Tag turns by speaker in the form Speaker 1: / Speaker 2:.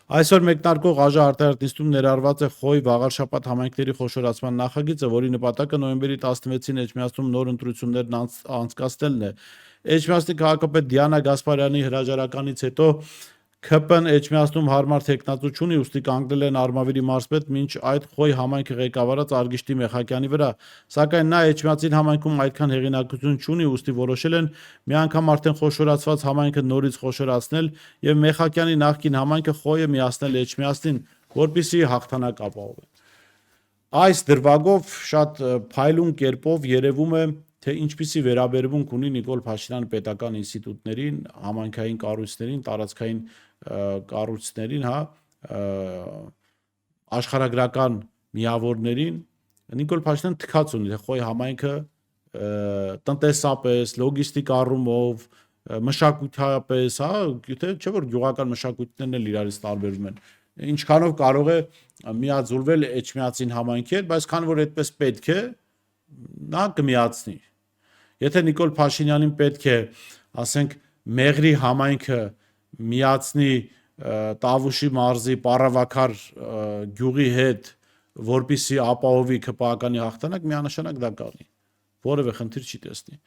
Speaker 1: Այսօր մեկնարկող ԱԺ արտահայտությունում ներառված է Խոյ Վաղարշապատ համայնքների խոշորացման նախագիծը, որի նպատակը նոյեմբերի 16-ին Էջմիածնում նոր ընտրություններն անցկացնելն է։ Էջմիածնի քաղաքապետ Դիանա Գասպարյանի հրաժարականից հետո ՔՊ-ն Էջմիածնում հարմար թեկնածու չունի, ուստի կանգնել են Արմավիրի մարզպետ, մինչ այդ Խոյ համայնքը ղեկավարած Արգիշտի Մեխակյանի վրա, սակայն նա Էջմիածին համայնքում այդքան հեղինակություն չունի, ուստի որոշել են մի անգամ արդեն խոշորացված համայնքը նորից խոշորացնել եւ Մեխակյանի նախկին համայնքը Խոյը միացնել Էջմիածնին, որպեսզի հաղթանակ ապահովեն։ Այս դրվագով շատ փայլուն կերպով երևում է, թե ինչպիսի վերաբերմունք ունի Նիկոլ Փաշինյանը պետական ինստիտուտներին, համայնքային կառույցներին, տարածքային կառույցներին, աշխարհագրական միավորներին։ Նիկոլ Փաշինյանը թքած ունի, թե Խոյ համայնքը տնտեսապես, լոգիստիկ առումով, մշակութապես, չէ՞ որ գյուղական մշակույթներն էլ իրարից տարբերվում են։ Ինչքանով կարող է միաձուլվել Էջմիածին համայնքի հետ, բայց քանի որ այդպես պետք է, նա կմիացնի։ Եթե Նիկոլ Փաշինյանին պետք է, ասենք, Մեղրի համայնքը միացնի Տավուշի մարզի Պառավաքար գյուղի հետ, որպեսզի ապահովի ՔՊԱ-կանի հաղթանակ, միանշանակ դա կանի, որևէ խնդիր չի տեսնի։